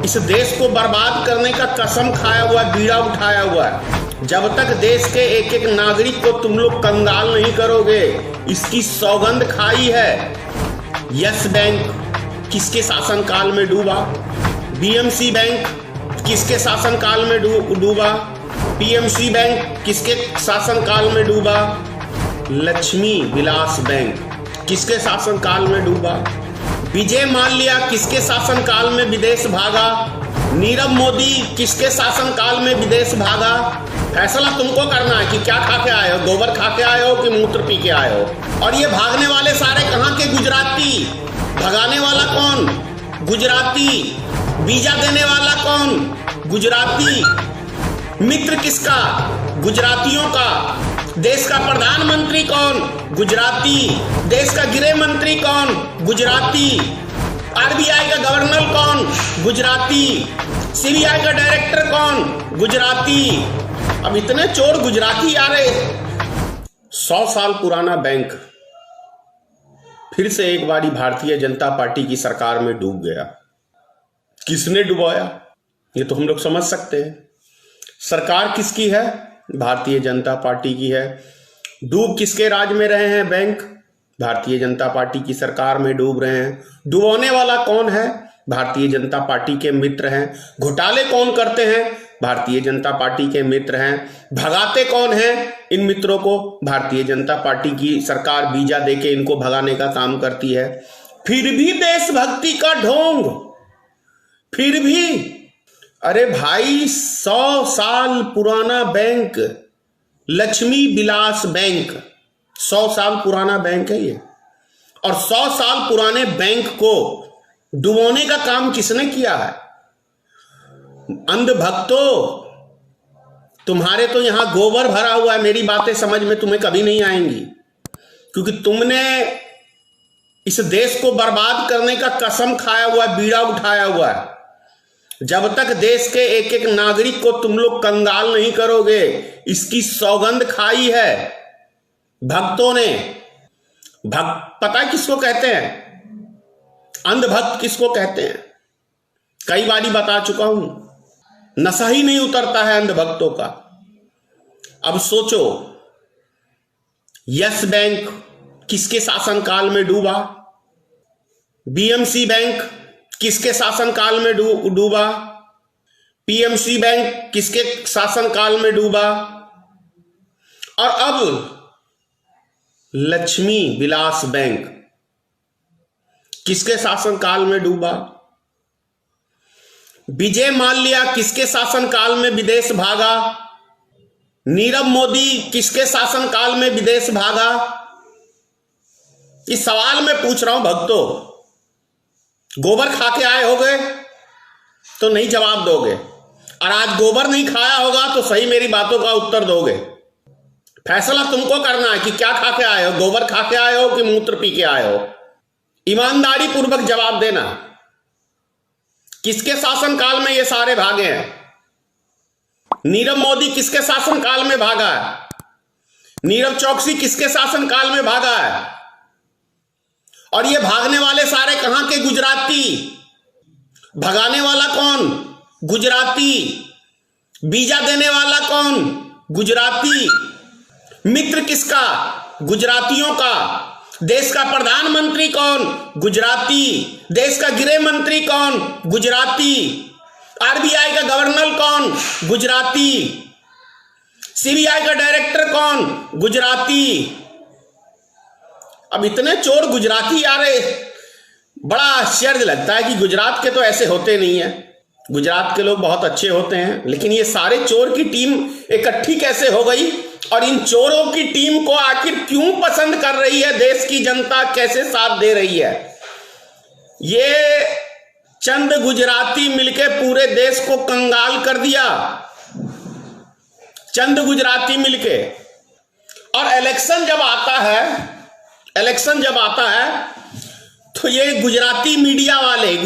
इस देश को बर्बाद करने का कसम खाया हुआ, बीड़ा उठाया हुआ है। जब तक देश के एक एक नागरिक को तुम लोग कंगाल नहीं करोगे, इसकी सौगंध खाई है। यस बैंक किसके शासनकाल में डूबा? बीएमसी बैंक किसके शासनकाल में डूबा? पीएमसी बैंक किसके शासनकाल में डूबा? लक्ष्मी विलास बैंक किसके शासनकाल में डूबा? विजय माल्या किसके शासनकाल में विदेश भागा? नीरव मोदी किसके शासनकाल में विदेश भागा? फैसला तुमको करना है कि क्या खा के आए हो, गोबर खा के आए हो कि मूत्र पी के आए हो। और ये भागने वाले सारे कहाँ के? गुजराती। भगाने वाला कौन? गुजराती। वीजा देने वाला कौन? गुजराती। मित्र किसका? गुजरातियों का। देश का प्रधानमंत्री कौन? गुजराती। देश का गृह मंत्री कौन? गुजराती। आरबीआई का गवर्नर कौन? गुजराती। सीबीआई का डायरेक्टर कौन? गुजराती। अब इतने चोर गुजराती आ रहे। 100 साल पुराना बैंक फिर से एक बारी भारतीय जनता पार्टी की सरकार में डूब गया। किसने डुबाया ये तो हम लोग समझ सकते हैं। सरकार किसकी है? भारतीय जनता पार्टी की है। डूब किसके राज में रहे हैं बैंक? भारतीय जनता पार्टी की सरकार में डूब रहे हैं। डुबोने वाला कौन है? भारतीय जनता पार्टी के मित्र हैं। घोटाले कौन करते हैं? भारतीय जनता पार्टी के मित्र हैं। भगाते कौन हैं इन मित्रों को? भारतीय जनता पार्टी की सरकार वीजा देके इनको भगाने का काम करती है। फिर भी देशभक्ति का ढोंग, फिर भी। अरे भाई, 100 साल पुराना बैंक लक्ष्मी विलास बैंक, 100 साल पुराना बैंक है ये। और 100 साल पुराने बैंक को डुबोने का काम किसने किया है? अंधभक्तों, तुम्हारे तो यहां गोबर भरा हुआ है। मेरी बातें समझ में तुम्हें कभी नहीं आएंगी, क्योंकि तुमने इस देश को बर्बाद करने का कसम खाया हुआ, बीड़ा उठाया हुआ है। जब तक देश के एक एक नागरिक को तुम लोग कंगाल नहीं करोगे, इसकी सौगंध खाई है भक्तों ने। पता है किसको कहते हैं? अंधभक्त किसको कहते हैं? कई बारी बता चुका हूं। नशा ही नहीं उतरता है अंधभक्तों का। अब सोचो, यस बैंक किसके शासनकाल में डूबा? बीएमसी बैंक किसके शासनकाल में डूबा? पीएमसी बैंक किसके शासनकाल में डूबा? और अब लक्ष्मी विलास बैंक किसके शासनकाल में डूबा? विजय माल्या किसके शासनकाल में विदेश भागा? नीरव मोदी किसके शासनकाल में विदेश भागा? इस सवाल मैं पूछ रहा हूं भक्तों। गोबर खा के आए होगे तो नहीं जवाब दोगे, और आज गोबर नहीं खाया होगा तो सही मेरी बातों का उत्तर दोगे। फैसला तुमको करना है कि क्या खा के आए हो, गोबर खा के आए हो कि मूत्र पी के आए हो। ईमानदारी पूर्वक जवाब देना। किसके शासनकाल में ये सारे भागे हैं? नीरव मोदी किसके शासनकाल में भागा है? नीरव चौकसी किसके शासनकाल में भागा है? और ये भागने वाले सारे कहां के? गुजराती। भगाने वाला कौन? गुजराती। वीजा देने वाला कौन? गुजराती। मित्र किसका? गुजरातियों का। देश का प्रधानमंत्री कौन? गुजराती। देश का गृह मंत्री कौन? गुजराती। आरबीआई का गवर्नर कौन? गुजराती। सीबीआई का डायरेक्टर कौन? गुजराती। अब इतने चोर गुजराती आ रहे, बड़ा आश्चर्य लगता है कि गुजरात के तो ऐसे होते नहीं है। गुजरात के लोग बहुत अच्छे होते हैं, लेकिन ये सारे चोर की टीम इकट्ठी कैसे हो गई? और इन चोरों की टीम को आखिर क्यों पसंद कर रही है देश की जनता? कैसे साथ दे रही है? ये चंद गुजराती मिलके पूरे देश को कंगाल कर दिया। चंद गुजराती मिलके। और इलेक्शन जब आता है तो ये गुजराती मीडिया वाले,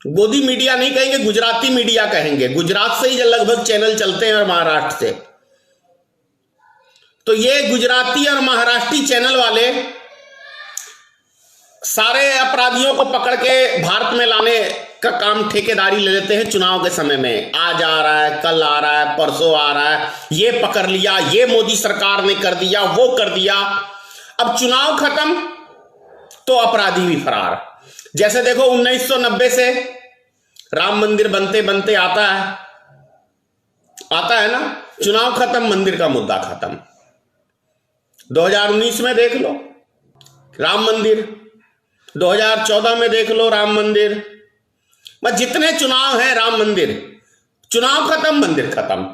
गोदी मीडिया नहीं कहेंगे, गुजराती मीडिया कहेंगे। गुजरात से ही लगभग चैनल चलते हैं और महाराष्ट्र से। तो ये गुजराती और महाराष्ट्री चैनल वाले सारे अपराधियों को पकड़ के भारत में लाने का काम ठेकेदारी ले लेते हैं चुनाव के समय में। आज आ रहा है, कल आ रहा है, परसों आ रहा है, ये पकड़ लिया, ये मोदी सरकार ने कर दिया, वो कर दिया। अब चुनाव खत्म तो अपराधी भी फरार। जैसे देखो 1990 से राम मंदिर बनते बनते आता है ना, चुनाव खत्म, मंदिर का मुद्दा खत्म। 2019 में देख लो राम मंदिर, 2014 में देख लो राम मंदिर, बस जितने चुनाव हैं राम मंदिर, चुनाव खत्म, मंदिर खत्म।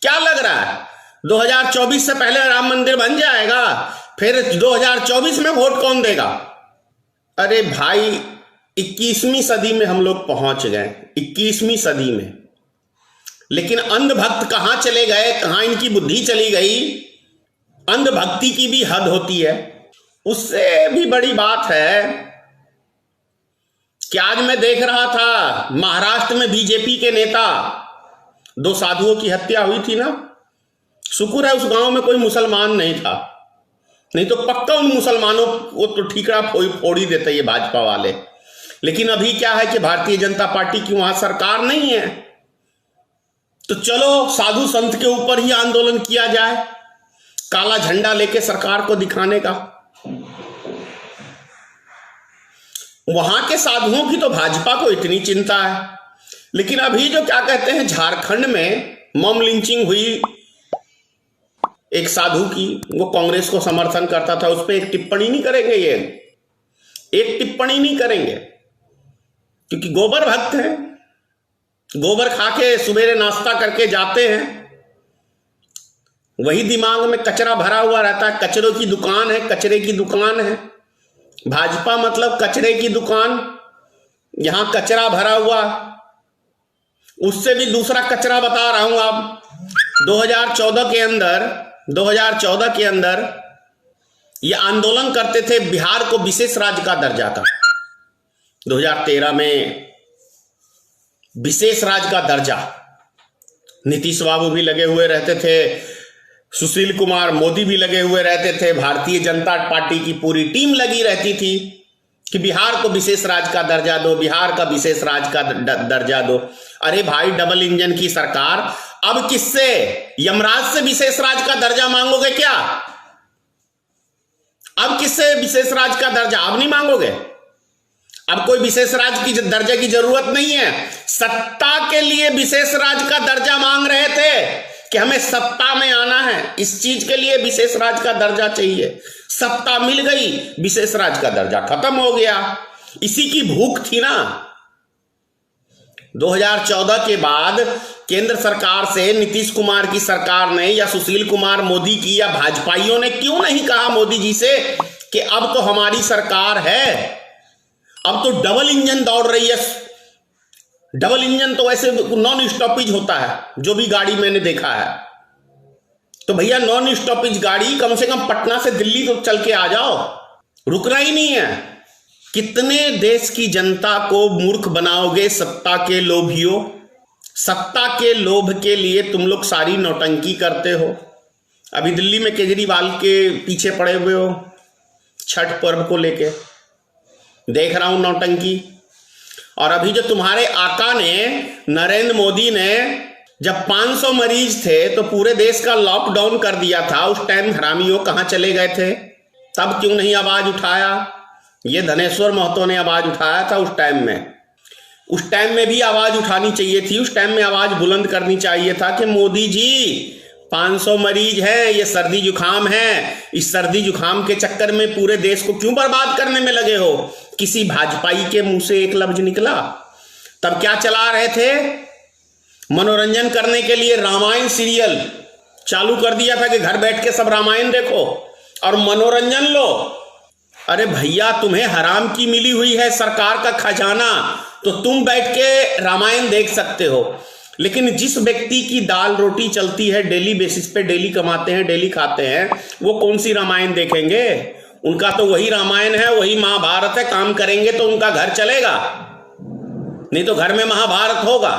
क्या लग रहा है 2024 से पहले राम मंदिर बन जाएगा? फिर 2024 में वोट कौन देगा? अरे भाई 21वीं सदी में हम लोग पहुंच गए, 21वीं सदी में। लेकिन अंधभक्त कहां चले गए, कहां इनकी बुद्धि चली गई? अंधभक्ति की भी हद होती है। उससे भी बड़ी बात है कि आज मैं देख रहा था महाराष्ट्र में बीजेपी के नेता, 2 साधुओं की हत्या हुई थी ना, शुक्र है उस गांव में कोई मुसलमान नहीं था, नहीं तो पक्का उन मुसलमानों को तो ठीकरा फोड़ ही देते ये भाजपा वाले। लेकिन अभी क्या है कि भारतीय जनता पार्टी की वहां सरकार नहीं है, तो चलो साधु संत के ऊपर ही आंदोलन किया जाए, काला झंडा लेके सरकार को दिखाने का। वहां के साधुओं की तो भाजपा को इतनी चिंता है। लेकिन अभी जो क्या कहते हैं, झारखंड में मॉब लिंचिंग हुई एक साधु की, वो कांग्रेस को समर्थन करता था, उस पर एक टिप्पणी नहीं करेंगे, ये एक टिप्पणी नहीं करेंगे, क्योंकि गोबर भक्त हैं, गोबर खा के सुबेरे नाश्ता करके जाते हैं, वही दिमाग में कचरा भरा हुआ रहता है। कचरों की दुकान है, कचरे की दुकान है भाजपा, मतलब कचरे की दुकान। यहां कचरा भरा हुआ, उससे भी दूसरा कचरा बता रहा हूं आप। 2014 के अंदर ये आंदोलन करते थे बिहार को विशेष राज्य का दर्जा का। 2013 में विशेष राज्य का दर्जा, नीतीश बाबू भी लगे हुए रहते थे, सुशील कुमार मोदी भी लगे हुए रहते थे, भारतीय जनता पार्टी की पूरी टीम लगी रहती थी कि बिहार को विशेष राज्य का दर्जा दो, बिहार का विशेष राज्य का दर्जा दो। अरे भाई डबल इंजन की सरकार, अब किससे, यमराज से विशेष राज्य का दर्जा मांगोगे क्या? अब किससे विशेष राज्य का दर्जा? अब नहीं मांगोगे, अब कोई विशेष राज्य की दर्जा की जरूरत नहीं है। सत्ता के लिए विशेष राज्य का दर्जा मांग रहे थे कि हमें सत्ता में आना है, इस चीज के लिए विशेष राज्य का दर्जा चाहिए। सत्ता मिल गई, विशेष राज्य का दर्जा खत्म हो गया। इसी की भूख थी ना। 2014 के बाद केंद्र सरकार से नीतीश कुमार की सरकार ने या सुशील कुमार मोदी की या भाजपाइयों ने क्यों नहीं कहा मोदी जी से कि अब तो हमारी सरकार है, अब तो डबल इंजन दौड़ रही है। डबल इंजन तो वैसे नॉन स्टॉपेज होता है, जो भी गाड़ी मैंने देखा है, तो भैया नॉन स्टॉपेज गाड़ी कम से कम पटना से दिल्ली तो चल के आ जाओ, रुकना ही नहीं है। कितने देश की जनता को मूर्ख बनाओगे सत्ता के लोभियों? सत्ता के लोभ के लिए तुम लोग सारी नौटंकी करते हो। अभी दिल्ली में केजरीवाल के पीछे पड़े हुए हो छठ पर्व को लेके, देख रहा हूं नौटंकी। और अभी जो तुम्हारे आका ने, नरेंद्र मोदी ने, जब 500 मरीज थे तो पूरे देश का लॉकडाउन कर दिया था, उस टाइम हरामियों कहां चले गए थे? तब क्यों नहीं आवाज उठाया? ये धनेश्वर महतो ने आवाज उठाया था उस टाइम में। उस टाइम में भी आवाज उठानी चाहिए थी, उस टाइम में आवाज बुलंद करनी चाहिए था कि मोदी जी 500 मरीज हैं, ये सर्दी जुकाम है, इस सर्दी जुकाम के चक्कर में पूरे देश को क्यों बर्बाद करने में लगे हो? किसी भाजपाई के मुंह से एक लफ्ज निकला? तब क्या चला रहे थे? मनोरंजन करने के लिए रामायण सीरियल चालू कर दिया था कि घर बैठ के सब रामायण देखो और मनोरंजन लो। अरे भैया तुम्हें हराम की मिली हुई है सरकार का खजाना, तो तुम बैठ के रामायण देख सकते हो। लेकिन जिस व्यक्ति की दाल रोटी चलती है डेली बेसिस पे, डेली कमाते हैं, डेली खाते हैं, वो कौन सी रामायण देखेंगे? उनका तो वही रामायण है, वही महाभारत है। काम करेंगे तो उनका घर चलेगा, नहीं तो घर में महाभारत होगा।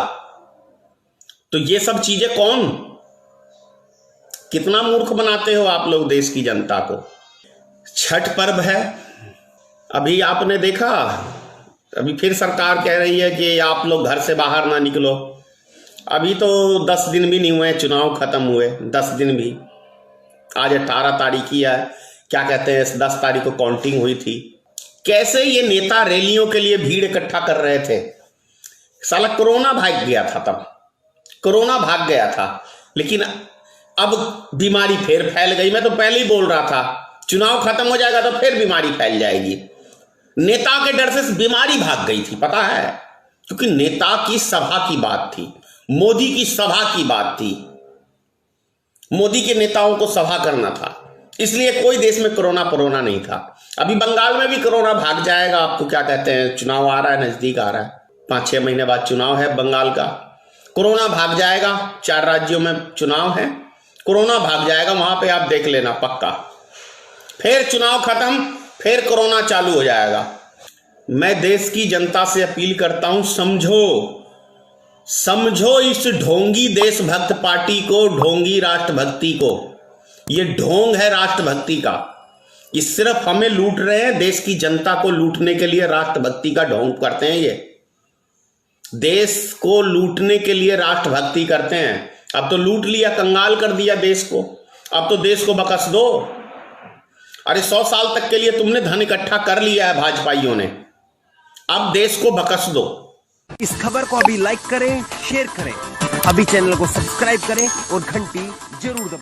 तो ये सब चीजें कौन, कितना मूर्ख बनाते हो आप लोग देश की जनता को। छठ पर्व है, अभी आपने देखा, अभी फिर सरकार कह रही है कि आप लोग घर से बाहर ना निकलो। अभी तो 10 दिन भी नहीं हुए चुनाव खत्म हुए, 10 दिन भी। आज 18 तारीख ही है, क्या कहते हैं, 10 तारीख को काउंटिंग हुई थी। कैसे ये नेता रैलियों के लिए भीड़ इकट्ठा कर रहे थे। साला कोरोना भाग गया था, तब कोरोना भाग गया था, लेकिन अब बीमारी फिर फैल गई। मैं तो पहले ही बोल रहा था चुनाव खत्म हो जाएगा तो फिर बीमारी फैल जाएगी। नेता के डर से बीमारी भाग गई थी, पता है, क्योंकि नेता की सभा की बात थी, मोदी की सभा की बात थी, मोदी के नेताओं को सभा करना था, इसलिए कोई देश में कोरोना नहीं था। अभी बंगाल में भी कोरोना भाग जाएगा। आपको क्या कहते हैं, चुनाव आ रहा है, नजदीक आ रहा है, 5-6 महीने बाद चुनाव है बंगाल का। कोरोना भाग जाएगा, 4 राज्यों में चुनाव है, कोरोना भाग जाएगा, वहां पे आप देख लेना पक्का। फिर चुनाव खत्म, फिर कोरोना चालू हो जाएगा। मैं देश की जनता से अपील करता हूं, समझो इस ढोंगी देशभक्त पार्टी को, ढोंगी राष्ट्रभक्ति को। ये ढोंग है राष्ट्रभक्ति का। ये सिर्फ हमें लूट रहे हैं, देश की जनता को लूटने के लिए राष्ट्रभक्ति का ढोंग करते हैं। ये देश को लूटने के लिए राष्ट्रभक्ति करते हैं। अब तो लूट लिया, कंगाल कर दिया देश को, अब तो देश को बकस दो। अरे 100 साल तक के लिए तुमने धन इकट्ठा कर लिया है भाजपाइयों ने, अब देश को बकस दो। इस खबर को अभी लाइक करें, शेयर करें, अभी चैनल को सब्सक्राइब करें और घंटी जरूर दबाएं।